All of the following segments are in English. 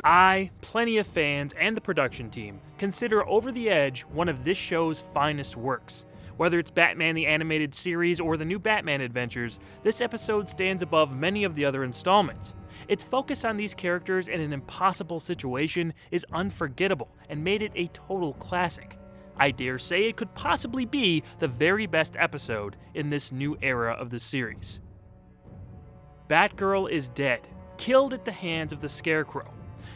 I, plenty of fans, and the production team consider Over the Edge one of this show's finest works. Whether it's Batman the Animated Series or the new Batman adventures, this episode stands above many of the other installments. Its focus on these characters in an impossible situation is unforgettable and made it a total classic. I dare say it could possibly be the very best episode in this new era of the series. Batgirl is dead, killed at the hands of the Scarecrow.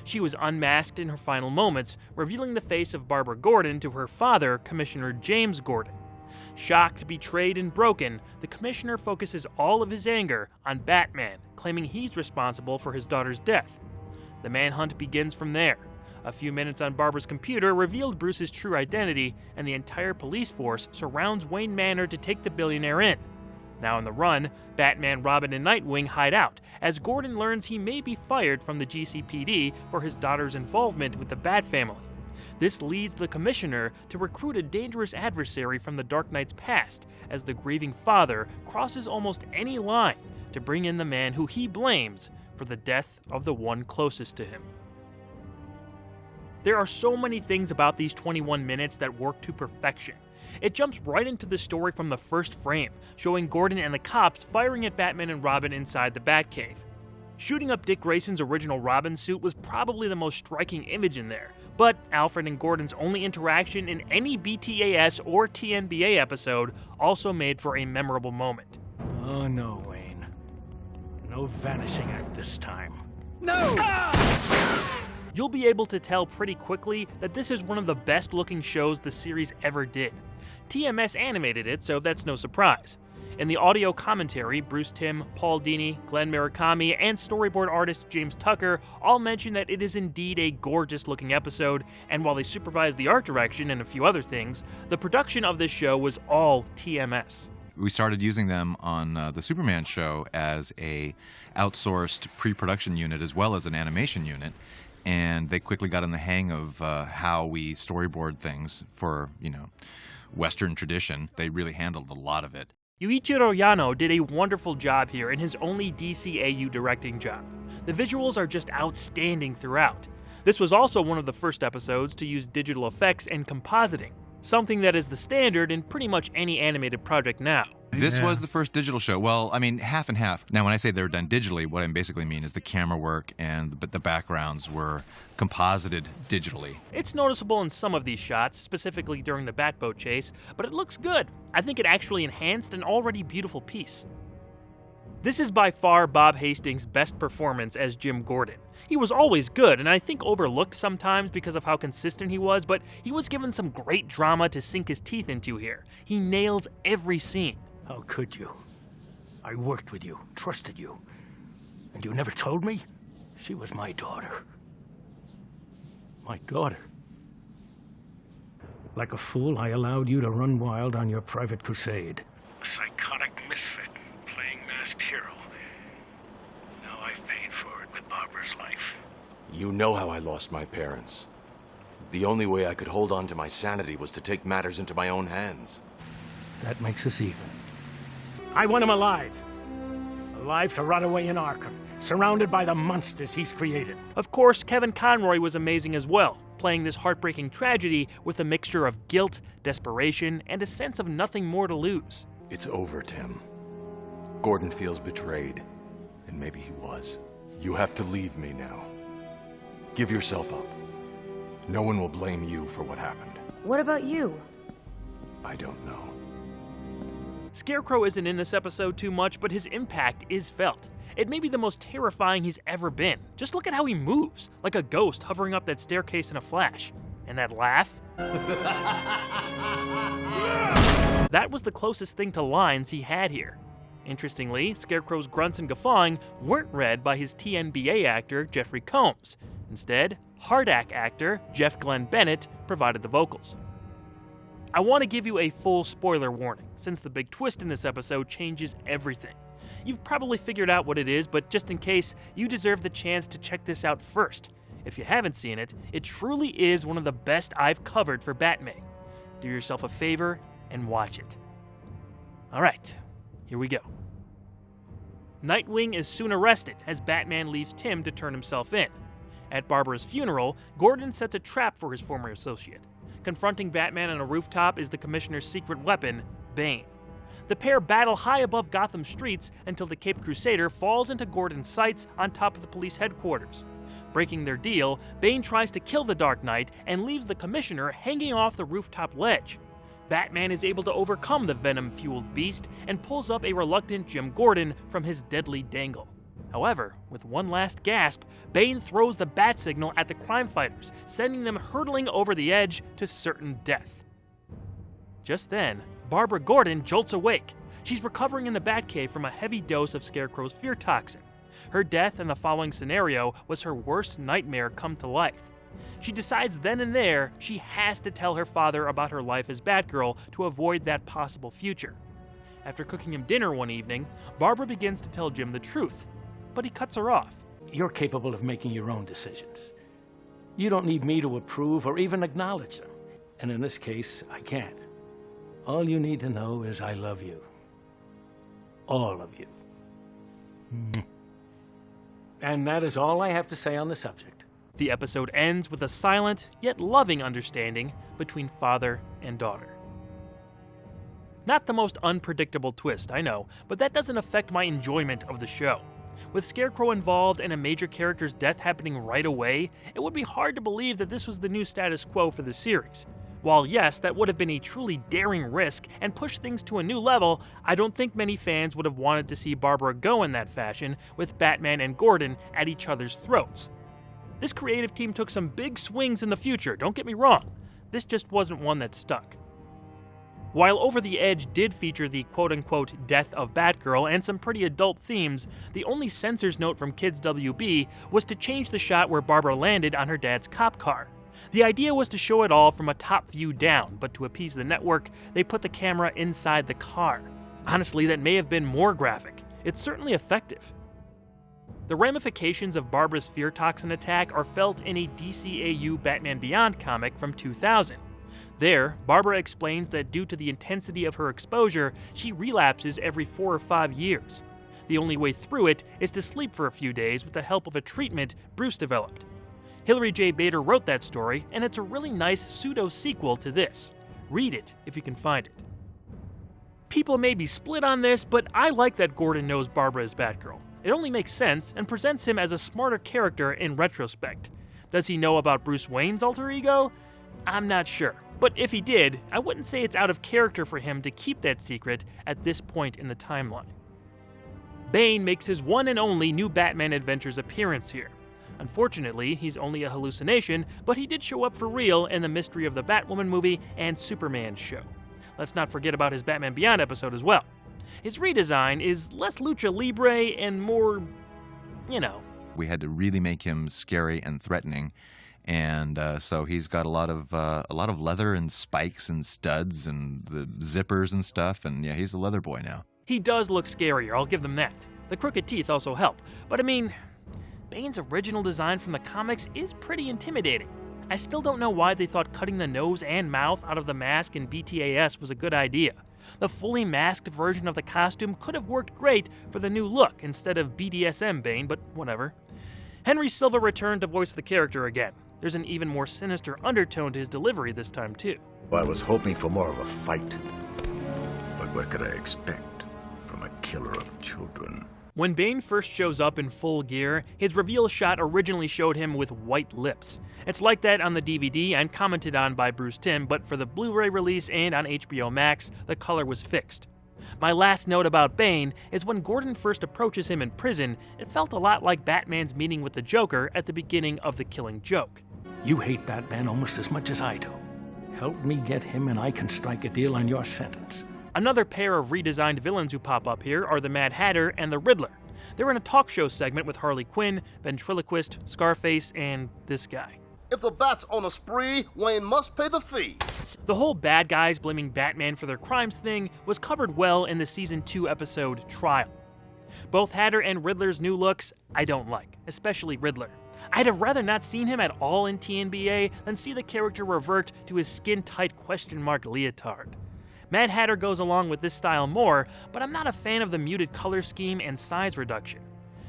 She was unmasked in her final moments, revealing the face of Barbara Gordon to her father, Commissioner James Gordon. Shocked, betrayed, and broken, the Commissioner focuses all of his anger on Batman, claiming he's responsible for his daughter's death. The manhunt begins from there. A few minutes on Barbara's computer revealed Bruce's true identity, and the entire police force surrounds Wayne Manor to take the billionaire in. Now on the run, Batman, Robin, and Nightwing hide out, as Gordon learns he may be fired from the GCPD for his daughter's involvement with the Bat family. This leads the Commissioner to recruit a dangerous adversary from the Dark Knight's past, as the grieving father crosses almost any line to bring in the man who he blames for the death of the one closest to him. There are so many things about these 21 minutes that work to perfection. It jumps right into the story from the first frame, showing Gordon and the cops firing at Batman and Robin inside the Batcave. Shooting up Dick Grayson's original Robin suit was probably the most striking image in there, but Alfred and Gordon's only interaction in any BTAS or TNBA episode also made for a memorable moment. Oh no, Wayne. No vanishing act this time. No! You'll be able to tell pretty quickly that this is one of the best looking shows the series ever did. TMS animated it, so that's no surprise. In the audio commentary, Bruce Timm, Paul Dini, Glenn Murakami, and storyboard artist James Tucker all mention that it is indeed a gorgeous-looking episode, and while they supervised the art direction and a few other things, the production of this show was all TMS. We started using them on the Superman show as a outsourced pre-production unit as well as an animation unit, and they quickly got in the hang of how we storyboard things for, Western tradition. They really handled a lot of it. Yuichiro Yano did a wonderful job here in his only DCAU directing job. The visuals are just outstanding throughout. This was also one of the first episodes to use digital effects and compositing, something that is the standard in pretty much any animated project now. This was the first digital show. Well, I mean, half and half. Now, when I say they were done digitally, what I basically mean is the camera work and the backgrounds were composited digitally. It's noticeable in some of these shots, specifically during the Batboat chase, but it looks good. I think it actually enhanced an already beautiful piece. This is by far Bob Hastings' best performance as Jim Gordon. He was always good, and I think overlooked sometimes because of how consistent he was, but he was given some great drama to sink his teeth into here. He nails every scene. How could you? I worked with you, trusted you. And you never told me? She was my daughter. My daughter. Like a fool, I allowed you to run wild on your private crusade. A psychotic misfit, playing masked hero. Now I've paid for it with Barbara's life. You know how I lost my parents. The only way I could hold on to my sanity was to take matters into my own hands. That makes us even. I want him alive. Alive to rot away in Arkham, surrounded by the monsters he's created. Of course, Kevin Conroy was amazing as well, playing this heartbreaking tragedy with a mixture of guilt, desperation, and a sense of nothing more to lose. It's over, Tim. Gordon feels betrayed, and maybe he was. You have to leave me now. Give yourself up. No one will blame you for what happened. What about you? I don't know. Scarecrow isn't in this episode too much, but his impact is felt. It may be the most terrifying he's ever been. Just look at how he moves, like a ghost hovering up that staircase in a flash. And that laugh? That was the closest thing to lines he had here. Interestingly, Scarecrow's grunts and guffawing weren't read by his TNBA actor, Jeffrey Combs. Instead, Hardak actor Jeff Glenn Bennett provided the vocals. I want to give you a full spoiler warning, since the big twist in this episode changes everything. You've probably figured out what it is, but just in case, you deserve the chance to check this out first. If you haven't seen it, it truly is one of the best I've covered for Batman. Do yourself a favor and watch it. Alright, here we go. Nightwing is soon arrested as Batman leaves Tim to turn himself in. At Barbara's funeral, Gordon sets a trap for his former associate. Confronting Batman on a rooftop is the Commissioner's secret weapon, Bane. The pair battle high above Gotham streets until the Caped Crusader falls into Gordon's sights on top of the police headquarters. Breaking their deal, Bane tries to kill the Dark Knight and leaves the Commissioner hanging off the rooftop ledge. Batman is able to overcome the venom-fueled beast and pulls up a reluctant Jim Gordon from his deadly dangle. However, with one last gasp, Bane throws the bat signal at the crime fighters, sending them hurtling over the edge to certain death. Just then, Barbara Gordon jolts awake. She's recovering in the Batcave from a heavy dose of Scarecrow's fear toxin. Her death in the following scenario was her worst nightmare come to life. She decides then and there she has to tell her father about her life as Batgirl to avoid that possible future. After cooking him dinner one evening, Barbara begins to tell Jim the truth, but he cuts her off. You're capable of making your own decisions. You don't need me to approve or even acknowledge them. And in this case, I can't. All you need to know is I love you. All of you. And that is all I have to say on the subject. The episode ends with a silent, yet loving understanding between father and daughter. Not the most unpredictable twist, I know, but that doesn't affect my enjoyment of the show. With Scarecrow involved and a major character's death happening right away, it would be hard to believe that this was the new status quo for the series. While yes, that would have been a truly daring risk and pushed things to a new level, I don't think many fans would have wanted to see Barbara go in that fashion, with Batman and Gordon at each other's throats. This creative team took some big swings in the future, don't get me wrong. This just wasn't one that stuck. While Over the Edge did feature the quote-unquote death of Batgirl and some pretty adult themes, the only censor's note from Kids WB was to change the shot where Barbara landed on her dad's cop car. The idea was to show it all from a top view down, but to appease the network, they put the camera inside the car. Honestly, that may have been more graphic. It's certainly effective. The ramifications of Barbara's fear toxin attack are felt in a DCAU Batman Beyond comic from 2000. There, Barbara explains that due to the intensity of her exposure, she relapses every 4 or 5 years. The only way through it is to sleep for a few days with the help of a treatment Bruce developed. Hilary J. Bader wrote that story, and it's a really nice pseudo-sequel to this. Read it if you can find it. People may be split on this, but I like that Gordon knows Barbara is Batgirl. It only makes sense and presents him as a smarter character in retrospect. Does he know about Bruce Wayne's alter ego? I'm not sure, but if he did, I wouldn't say it's out of character for him to keep that secret at this point in the timeline. Bane makes his one and only New Batman Adventures appearance here. Unfortunately, he's only a hallucination, but he did show up for real in the Mystery of the Batwoman movie and Superman show. Let's not forget about his Batman Beyond episode as well. His redesign is less lucha libre and more, We had to really make him scary and threatening, and so he's got a lot of leather and spikes and studs and the zippers and stuff, and yeah, he's a leather boy now. He does look scarier, I'll give them that. The crooked teeth also help, but I mean, Bane's original design from the comics is pretty intimidating. I still don't know why they thought cutting the nose and mouth out of the mask in BTAS was a good idea. The fully masked version of the costume could have worked great for the new look instead of BDSM Bane, but whatever. Henry Silva returned to voice the character again. There's an even more sinister undertone to his delivery this time too. I was hoping for more of a fight, but what could I expect from a killer of children? When Bane first shows up in full gear, his reveal shot originally showed him with white lips. It's like that on the DVD and commented on by Bruce Timm, but for the Blu-ray release and on HBO Max, the color was fixed. My last note about Bane is when Gordon first approaches him in prison, it felt a lot like Batman's meeting with the Joker at the beginning of The Killing Joke. You hate Batman almost as much as I do. Help me get him and I can strike a deal on your sentence. Another pair of redesigned villains who pop up here are the Mad Hatter and the Riddler. They're in a talk show segment with Harley Quinn, Ventriloquist, Scarface, and this guy. If the bat's on a spree, Wayne must pay the fee. The whole bad guys blaming Batman for their crimes thing was covered well in the Season 2 episode Trial. Both Hatter and Riddler's new looks I don't like, especially Riddler. I'd have rather not seen him at all in TNBA than see the character revert to his skin-tight question mark leotard. Mad Hatter goes along with this style more, but I'm not a fan of the muted color scheme and size reduction.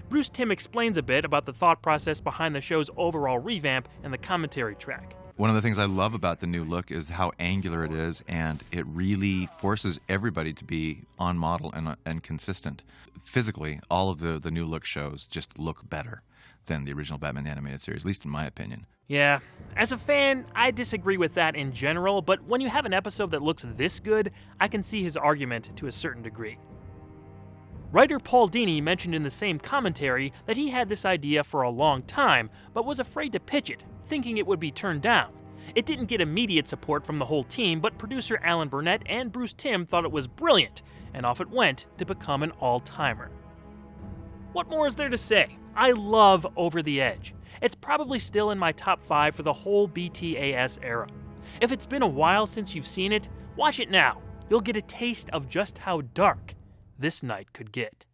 Bruce Timm explains a bit about the thought process behind the show's overall revamp and the commentary track. One of the things I love about the new look is how angular it is, and it really forces everybody to be on model and consistent. Physically, all of the new look shows just look better than the original Batman the Animated Series, at least in my opinion. Yeah, as a fan, I disagree with that in general, but when you have an episode that looks this good, I can see his argument to a certain degree. Writer Paul Dini mentioned in the same commentary that he had this idea for a long time, but was afraid to pitch it, thinking it would be turned down. It didn't get immediate support from the whole team, but producer Alan Burnett and Bruce Timm thought it was brilliant, and off it went to become an all-timer. What more is there to say? I love Over the Edge. It's probably still in my top 5 for the whole BTAS era. If it's been a while since you've seen it, watch it now. You'll get a taste of just how dark this night could get.